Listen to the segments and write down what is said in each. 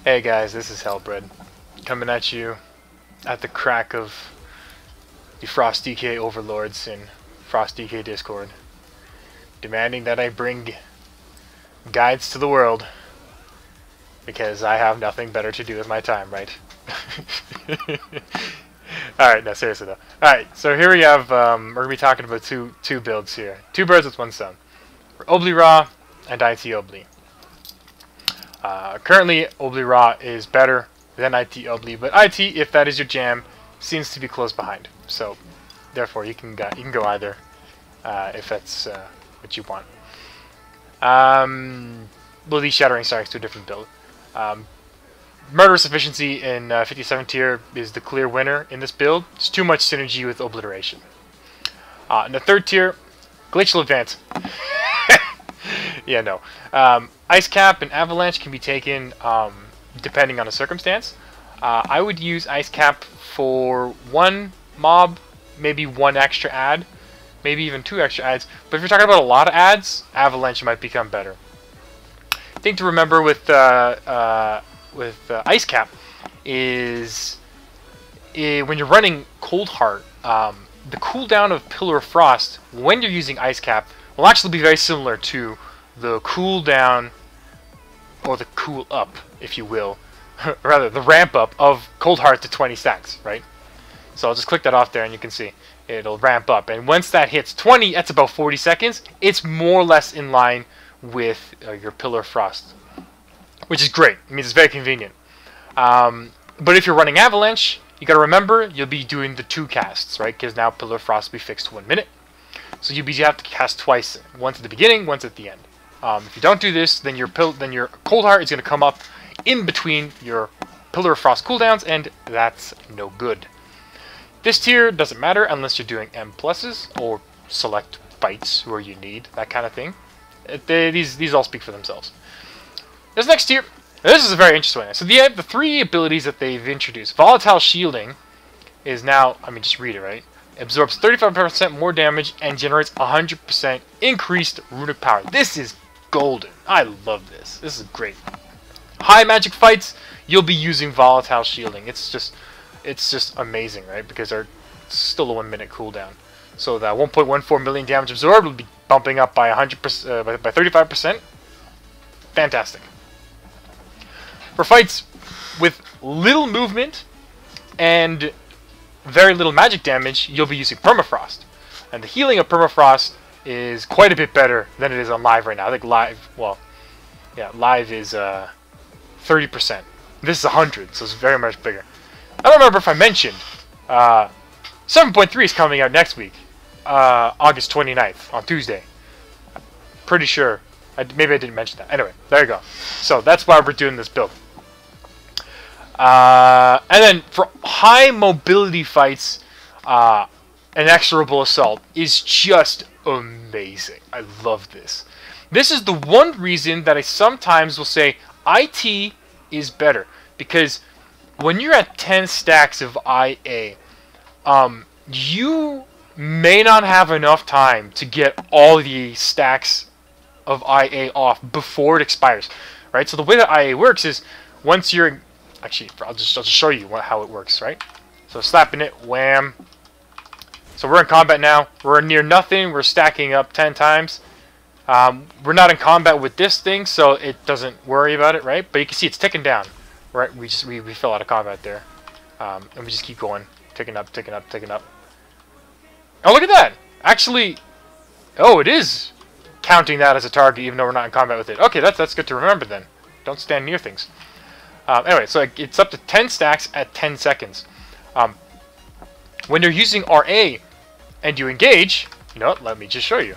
Hey guys, this is Hellbred, coming at you at the crack of the Frost DK overlords in Frost DK Discord, demanding that I bring guides to the world, because I have nothing better to do with my time, right? Alright, no, seriously though. Alright, so here we have, we're going to be talking about two builds here. Two birds with one stone. Obli Raw and IT Obli. Currently, Obli Raw is better than IT Obli, but IT, if that is your jam, seems to be close behind. So, therefore, you can go either if that's what you want. Well, these Shattering Strikes to a different build. Murderous Efficiency in 57 tier is the clear winner in this build. It's too much synergy with Obliteration. In the 3rd tier, Glacial Advance. Yeah, no. Ice Cap and Avalanche can be taken depending on the circumstance. I would use Ice Cap for one mob, maybe one extra ad, maybe even 2 extra ads. But if you're talking about a lot of ads, Avalanche might become better. Thing to remember with Ice Cap is when you're running Cold Heart, the cooldown of Pillar of Frost when you're using Ice Cap will actually be very similar to the cooldown, or the cool up, if you will, rather the ramp up of Cold Heart to 20 stacks, right? So I'll just click that off there and you can see it'll ramp up. And once that hits 20, that's about 40 seconds. It's more or less in line with your Pillar of Frost, which is great. It means it's very convenient. But if you're running Avalanche, you gotta remember you'll be doing the 2 casts, right? Because now Pillar of Frost will be fixed to 1 minute. So you have to cast twice, once at the beginning, once at the end. If you don't do this, then your Cold Heart is going to come up in between your Pillar of Frost cooldowns, and that's no good. This tier doesn't matter unless you're doing M pluses or select fights where you need that kind of thing. These all speak for themselves. This next tier, this is a very interesting one. So the 3 abilities that they've introduced. Volatile Shielding is now, I mean, just read it, right? Absorbs 35% more damage and generates 100% increased runic power. This is golden. I love this. This is great. High magic fights, you'll be using Volatile Shielding. It's just amazing, right? Because they're still a 1 minute cooldown. So that 1.14 million damage absorbed will be bumping up by 100%, by 35%. Fantastic. For fights with little movement and very little magic damage, you'll be using Permafrost. And the healing of Permafrost is quite a bit better than it is on live right now. I think live, well, yeah, live is 30%. This is 100, so it's very much bigger. I don't remember if I mentioned 7.3 is coming out next week, August 29th, on Tuesday. I'm pretty sure. Maybe I didn't mention that. Anyway, there you go. So that's why we're doing this build. And then for high mobility fights, Inexorable Assault is just amazing. I love this. This is the one reason that I sometimes will say IT is better, because when you're at 10 stacks of IA, you may not have enough time to get all the stacks of IA off before it expires, right? So the way that IA works is once you're actually, I'll just show you how it works, right? So slapping it, wham. So we're in combat now. We're near nothing. We're stacking up 10 times. We're not in combat with this thing, so it doesn't worry about it, right? But you can see it's ticking down, right? We fell out of combat there, and we just keep going, ticking up, ticking up, ticking up. Oh, look at that! Actually, oh, it is counting that as a target, even though we're not in combat with it. Okay, that's good to remember then. Don't stand near things. Anyway, so it's up to 10 stacks at 10 seconds. When you're using RA and you engage, you know what, let me just show you.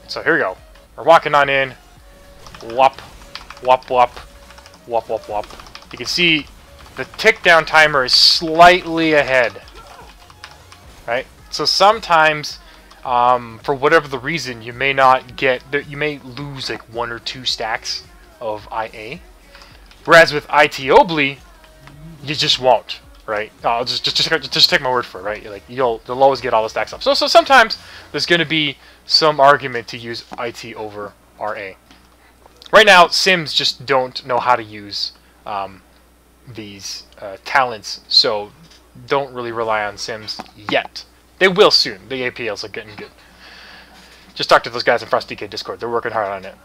So here we go. We're walking on in. Whop, whop, whop, whop, whop, whop. You can see the tick down timer is slightly ahead. Right? So sometimes, for whatever the reason, you may not get, you may lose like 1 or 2 stacks of IA. Whereas with IT Obli, you just won't, right? I'll just take my word for it, right? Like you'll always get all the stacks up. So sometimes there's going to be some argument to use IT over RA. Right now, Sims just don't know how to use these talents, so don't really rely on sims yet. They will soon. The APLs are getting good. Just talk to those guys in Frost DK Discord. They're working hard on it.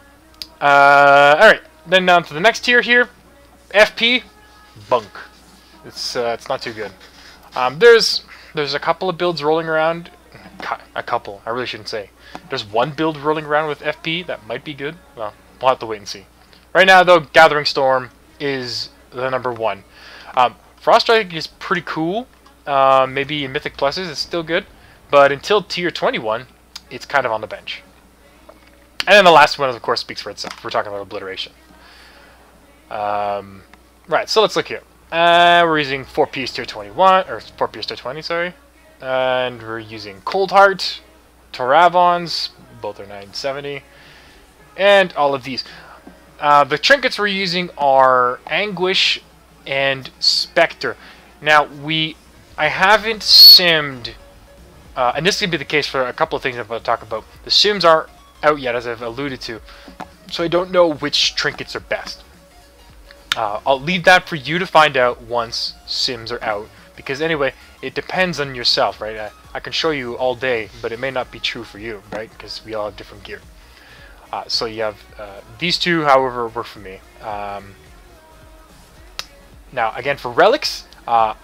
Alright, then down to the next tier here. FP, bunk. It's not too good. There's a couple of builds rolling around. A couple, I really shouldn't say. There's one build rolling around with FP that might be good. Well, we'll have to wait and see. Right now, though, Gathering Storm is the #1. Frost Strike is pretty cool. Maybe in Mythic Pluses it's still good. But until tier 21, it's kind of on the bench. And then the last one, of course, speaks for itself. We're talking about Obliteration. Right, so let's look here. We're using 4Ps tier 21, or 4Ps tier 20, sorry. And we're using Cold Heart, Toravons, both are 970, and all of these. The trinkets we're using are Anguish and Spectre. Now, I haven't simmed, and this could be the case for a couple of things I'm about to talk about. The sims aren't out yet, as I've alluded to, so I don't know which trinkets are best. I'll leave that for you to find out once sims are out, because anyway, it depends on yourself, right? I can show you all day, but it may not be true for you, right? Because we all have different gear. So you have these two, however, work for me. Now, again, for Relics, the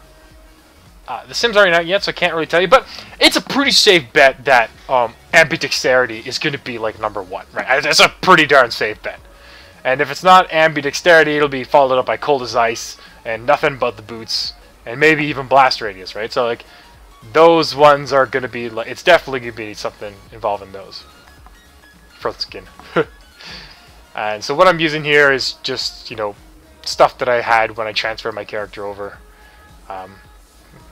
sims aren't out yet, so I can't really tell you, but it's a pretty safe bet that Ambidexterity is going to be like #1, right? It's a pretty darn safe bet. And if it's not Ambidexterity, it'll be followed up by Cold as Ice, and nothing but the boots, and maybe even Blast Radius, right? So, like, those ones are going to be, like, it's definitely going to be something involving those. Front skin. And so what I'm using here is just, you know, stuff that I had when I transferred my character over.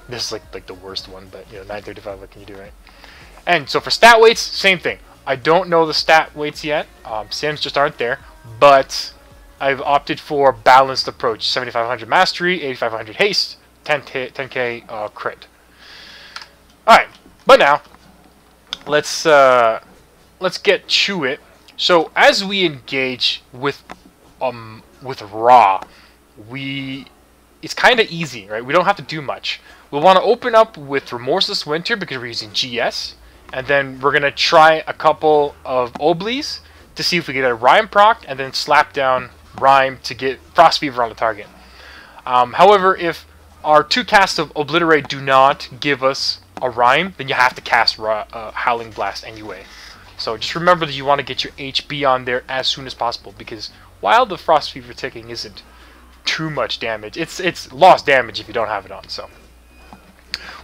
This is like the worst one, but, you know, 935, what can you do, right? And so for stat weights, same thing. I don't know the stat weights yet. Sims just aren't there. But I've opted for balanced approach. 7500 mastery, 8500 haste, 10k crit. Alright, but now let's get to it. So as we engage with Raw, it's kind of easy, right? We don't have to do much. We'll want to open up with Remorseless Winter because we're using GS, and then we're gonna try a couple of Oblis to see if we get a Rime proc, and then slap down Rime to get Frost Fever on the target. However, if our 2 casts of Obliterate do not give us a Rime, then you have to cast Howling Blast anyway. So just remember that you want to get your HB on there as soon as possible, because while the Frost Fever ticking isn't too much damage, it's lost damage if you don't have it on. So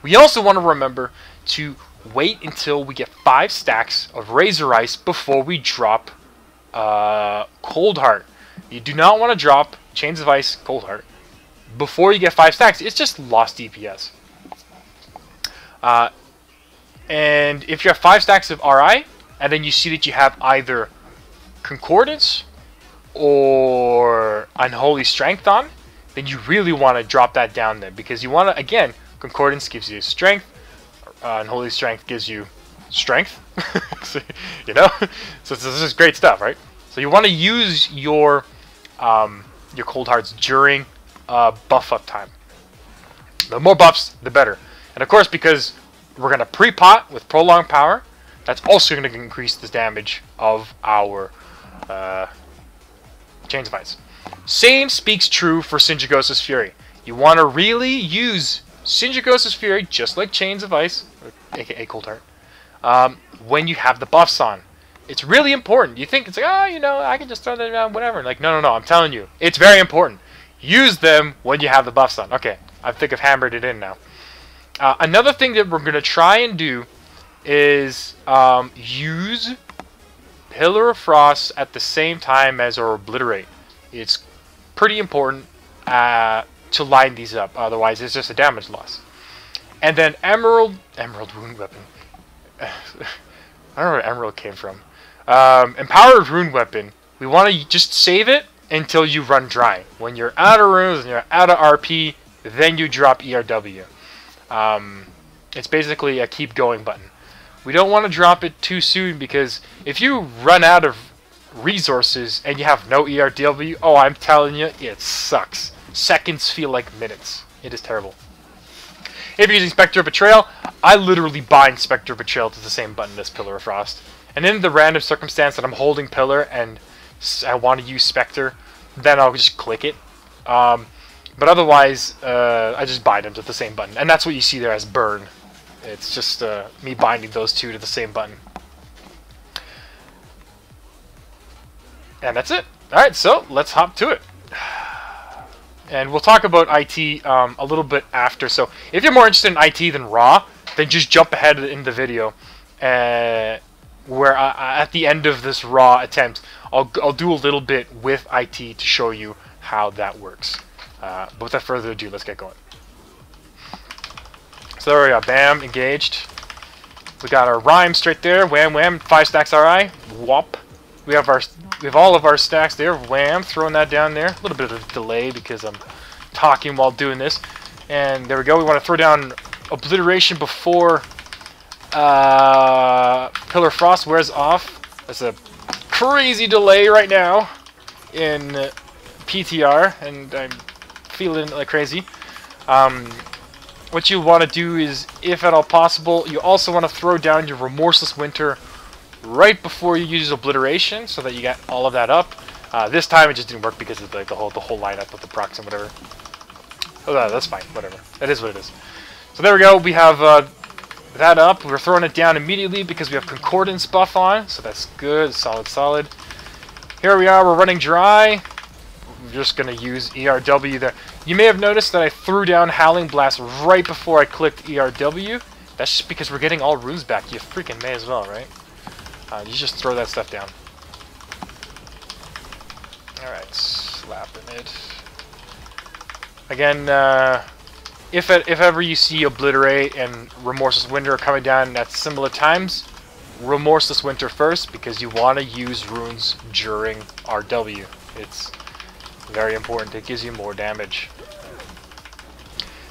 we also want to remember to wait until we get 5 stacks of Razor Ice before we drop Cold Heart. You do not want to drop Chains of Ice, Cold Heart before you get 5 stacks. It's just lost DPS. And if you have 5 stacks of RI, and then you see that you have either Concordance or Unholy Strength on, then you really want to drop that down there, because you want to, again, Concordance gives you strength, Unholy Strength gives you strength. So, you know, so this is great stuff, right? So you want to use your Cold Hearts during buff up time. The more buffs, the better. And of course, because we're going to pre-pot with Prolonged Power, that's also going to increase the damage of our Chains of Ice. Same speaks true for Sinjagosa's Fury. You want to really use Sinjagosa's Fury, just like Chains of Ice, aka Cold Heart, when you have the buffs on. It's really important. You think it's like, oh, you know, I can just throw that around, whatever. Like, no, I'm telling you, it's very important. Use them when you have the buffs on. Okay, I think I've hammered it in now. Another thing that we're going to try and do is use Pillar of Frost at the same time as our Obliterate. It's pretty important to line these up, otherwise it's just a damage loss. And then Emerald Wound Weapon. I don't know where Emerald came from. Empowered Rune Weapon. We want to just save it until you run dry. When you're out of runes and you're out of RP, then you drop ERW. It's basically a keep going button. We don't want to drop it too soon, because if you run out of resources and you have no ERW, oh, I'm telling you, it sucks. seconds feel like minutes. It is terrible. If you're using Spectre of Betrayal, I literally bind Spectre of Betrayal to the same button as Pillar of Frost. And in the random circumstance that I'm holding Pillar and I want to use Spectre, then I'll just click it. But otherwise, I just bind them to the same button. And that's what you see there as burn. It's just me binding those two to the same button. And that's it. Alright, so let's hop to it. And we'll talk about IT a little bit after. So if you're more interested in IT than raw, then just jump ahead in the video. Where at the end of this raw attempt, I'll do a little bit with IT to show you how that works. But without further ado, let's get going. So there we go, bam, engaged. We got our rhyme straight there, wham wham, 5 stacks RI, whop. We have all of our stacks there, wham, throwing that down there. A little bit of a delay because I'm talking while doing this. And there we go, we want to throw down Obliteration before Pillar Frost wears off. There's a crazy delay right now in PTR, and I'm feeling like crazy. What you want to do is, if at all possible, you also want to throw down your Remorseless Winter right before you use Obliteration, so that you get all of that up. This time it just didn't work because of like the whole lineup with the procs and whatever. Oh, that's fine. Whatever. That is what it is. So there we go. We have that up. We're throwing it down immediately because we have Concordance buff on, so that's good. Solid, solid. Here we are. We're running dry. We're just gonna use ERW there. You may have noticed that I threw down Howling Blast right before I clicked ERW. That's just because we're getting all runes back. You freaking may as well, right? You just throw that stuff down. Alright, slapping it. Again, if ever you see Obliterate and Remorseless Winter coming down at similar times, Remorseless Winter first, because you want to use runes during RW. It's very important. It gives you more damage.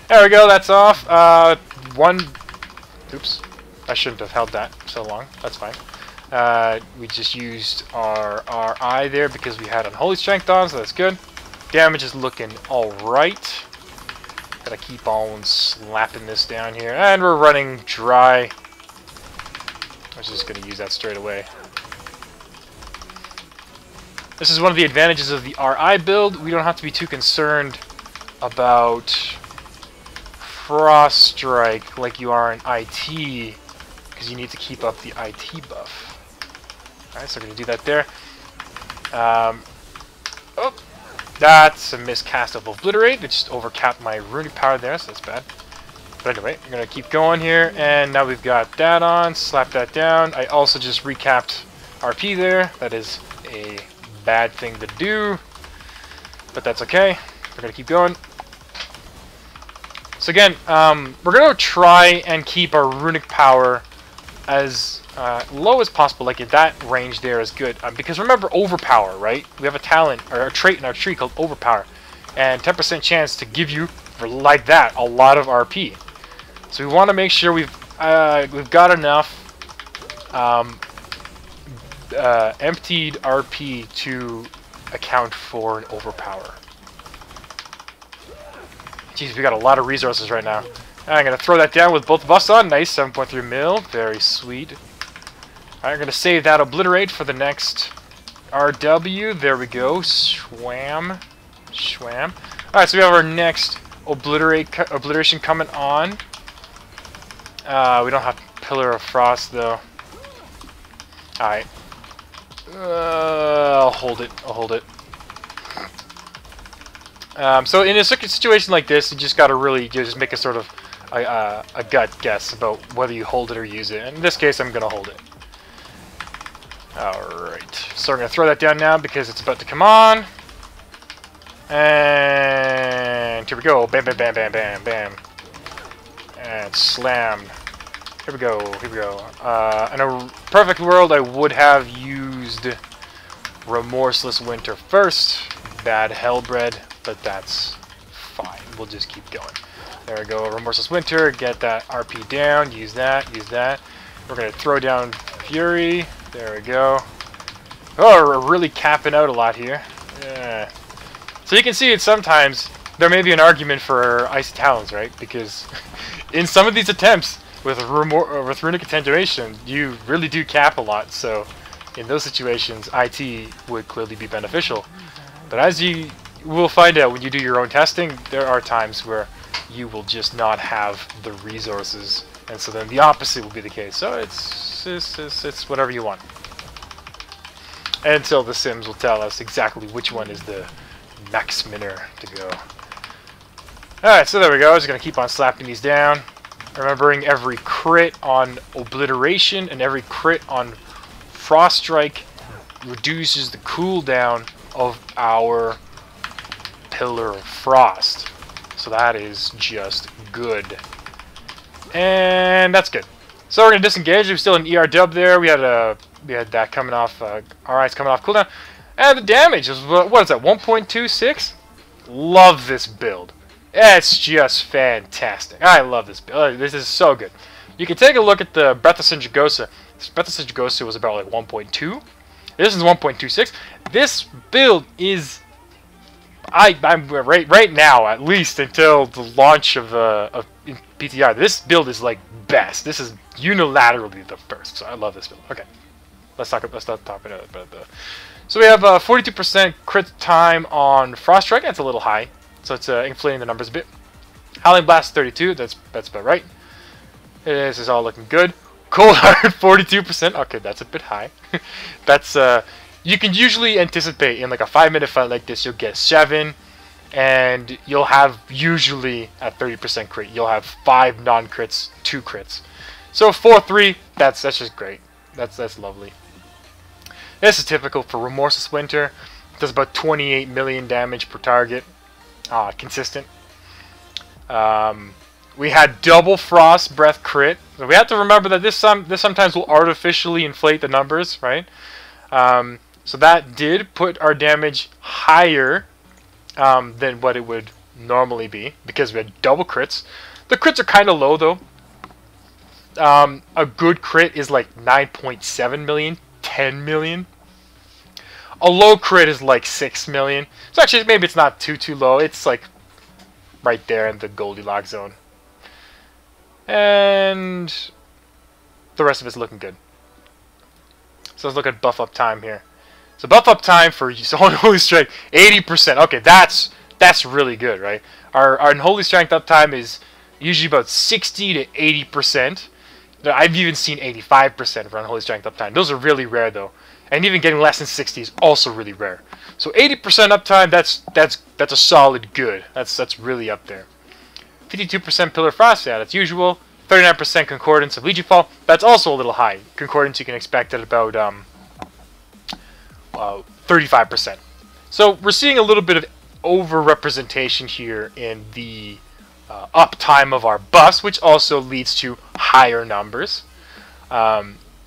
There we go, that's off. Oops. I shouldn't have held that so long. That's fine. We just used our RI there because we had Unholy Strength on, so that's good. Damage is looking alright. Gotta keep on slapping this down here. And we're running dry. I was just gonna use that straight away. This is one of the advantages of the RI build. We don't have to be too concerned about Frost Strike like you are in IT, because you need to keep up the IT buff. Alright, so we're going to do that there. Oh, that's a miscast of Obliterate. It just overcapped my runic power there, so that's bad. But anyway, we're going to keep going here, and now we've got that on. Slap that down. I also just recapped RP there. That is a bad thing to do, but that's okay. We're going to keep going. So again, we're going to try and keep our runic power as low as possible. Like that range there is good. Because remember, Overpower, right? We have a talent, or a trait in our tree called Overpower. And 10% chance to give you, like that, a lot of RP. So we want to make sure we've got enough emptied RP to account for an Overpower. Jeez, we got a lot of resources right now. I'm going to throw that down with both of us on. Nice, 7.3 mil. Very sweet. Alright, I'm going to save that Obliterate for the next RW. There we go. Swam. Swam. Alright, so we have our next Obliteration coming on. We don't have Pillar of Frost, though. Alright. I'll hold it. I'll hold it. So in a situation like this, you just gotta really just make a sort of a gut guess about whether you hold it or use it. In this case, I'm gonna hold it. Alright, so we're gonna throw that down now because it's about to come on. And here we go. Bam, bam, bam, bam, bam, bam. And slam. Here we go, here we go. In a perfect world, I would have used Remorseless Winter first. Bad Hellbred. But that's fine. We'll just keep going. There we go. Remorseless Winter. Get that RP down. Use that. Use that. We're going to throw down Fury. There we go. Oh, we're really capping out a lot here. Yeah. So you can see it sometimes. there may be an argument for Icy Talons, right? Because in some of these attempts with Runic Attenuation, you really do cap a lot. So in those situations, IT would clearly be beneficial. But as you will find out when you do your own testing, there are times where you will just not have the resources, and so then the opposite will be the case. So it's whatever you want. Until the Sims will tell us exactly which one is the max minner to go. Alright, so there we go. I'm just going to keep on slapping these down. Remembering every crit on Obliteration and every crit on Frost Strike reduces the cooldown of our Pillar of Frost. So that is just good. And that's good. So we're going to disengage. We're still in ER dub there. We had that coming off, RI's coming off cooldown. And the damage is, what is that, 1.26? Love this build. It's just fantastic. I love this build. This is so good. You can take a look at the Breath of Sinjagosa. Breath of Sinjagosa was about like 1.2. This is 1.26. This build is, I'm right now, at least until the launch of PTR, this build is like best. This is unilaterally the first. So I love this build. Okay, let's not talk about it. So we have 42% crit time on Frost Strike. That's a little high. So it's inflating the numbers a bit. Howling Blast 32, that's about right. This is all looking good. Cold Heart 42%. Okay, that's a bit high. That's you can usually anticipate in like a 5-minute fight like this, you'll get 7, and you'll have usually at 30% crit, you'll have 5 non-crits, 2 crits. So 4-3, that's just great. That's lovely. This is typical for Remorseless Winter. It does about 28 million damage per target. Consistent. We had double Frost Breath crit. So we have to remember that this sometimes will artificially inflate the numbers, right? So that did put our damage higher than what it would normally be because we had double crits. The crits are kind of low though. A good crit is like 9.7 million, 10 million. A low crit is like 6 million. So actually, maybe it's not too low. It's like right there in the Goldilocks zone. And the rest of it's looking good. So let's look at buff up time here. So buff up time for Unholy Strength, 80%. Okay, that's really good, right? Our Unholy Strength up time is usually about 60 to 80%. I've even seen 85% for Unholy Strength up time. Those are really rare though. And even getting less than 60 is also really rare. So 80% uptime, that's a solid good. That's really up there. 52% Pillar Frost, yeah, that's usual. 39% Concordance of Legion Fall, that's also a little high. Concordance you can expect at about 35%. So we're seeing a little bit of over-representation here in the uptime of our buffs, which also leads to higher numbers.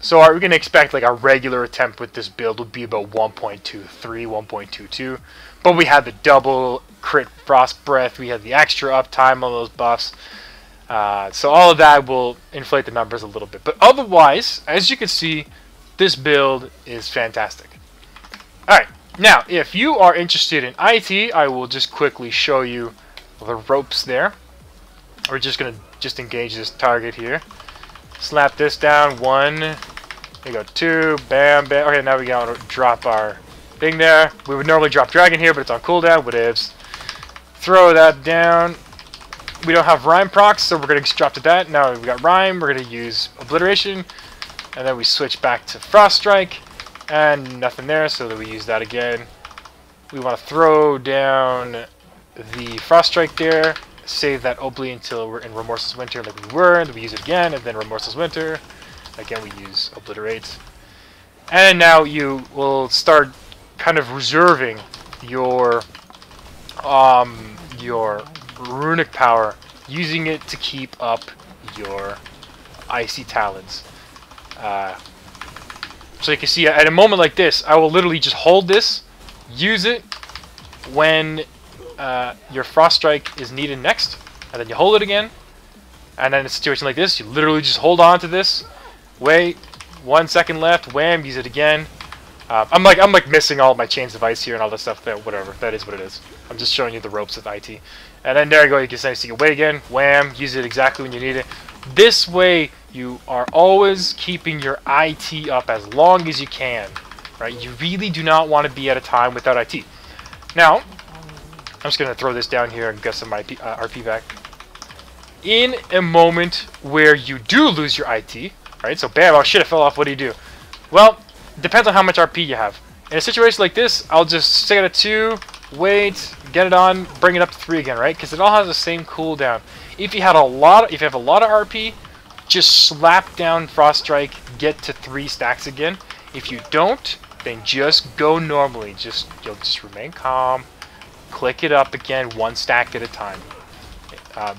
So are we going to expect like a regular attempt with this build would be about 1.23, 1.22. But we had the double crit Frost Breath, we had the extra uptime on those buffs. So all of that will inflate the numbers a little bit. But otherwise, as you can see, this build is fantastic. Alright, now if you are interested in IT, I will just quickly show you the ropes there. We're just going to engage this target here. Slap this down, 1, there you go, 2, bam, bam. Okay, now we gotta drop our thing there. We would normally drop Dragon here, but it's on cooldown, whatevs. Throw that down. We don't have Rhyme procs, so we're gonna drop to that. Now we got Rhyme, we're gonna use Obliteration, and then we switch back to Frost Strike, and nothing there, so that we use that again. We want to throw down the Frost Strike there. Save that Obli until we're in Remorseless Winter like we were, and we use it again, and then Remorseless Winter. Again, we use Obliterate. And now you will start kind of reserving your runic power, using it to keep up your Icy Talons. So you can see at a moment like this, I will literally just hold this, use it when your Frost Strike is needed next, and then you hold it again, and then in a situation like this, you literally just hold on to this, wait, 1 second left, wham, use it again, I'm like missing all my chains of ice here and all this stuff. That whatever, that is what it is. I'm just showing you the ropes with IT. And then there you go. You can say, so you can wait again. Wham! Use it exactly when you need it. This way, you are always keeping your IT up as long as you can. Right? You really do not want to be at a time without IT. Now, I'm just gonna throw this down here and get some RP back. In a moment where you do lose your IT, right? So bam! Oh shit! It fell off. What do you do? Well, depends on how much RP you have. In a situation like this, I'll just stick it at 2, wait, get it on, bring it up to 3 again, right? Because it all has the same cooldown. If you have a lot of RP, just slap down Frost Strike, get to 3 stacks again. If you don't, then just go normally. You'll just remain calm, click it up again, 1 stack at a time.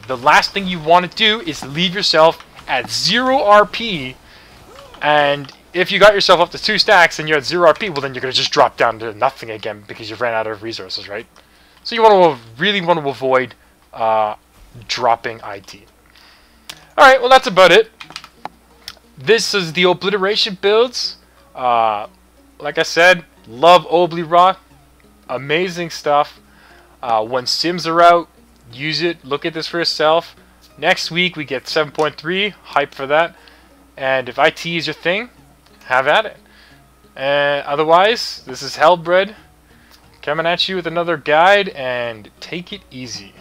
The last thing you want to do is leave yourself at 0 RP, and if you got yourself up to 2 stacks and you're at 0 RP, well then you're going to just drop down to nothing again because you ran out of resources, right? So you really want to avoid dropping IT. Alright, well that's about it. This is the Obliteration builds. Like I said, love Obli Raw. Amazing stuff. When sims are out, use it. Look at this for yourself. Next week we get 7.3. Hype for that. And if IT is your thing, have at it. Otherwise, this is Hellbred coming at you with another guide, and take it easy.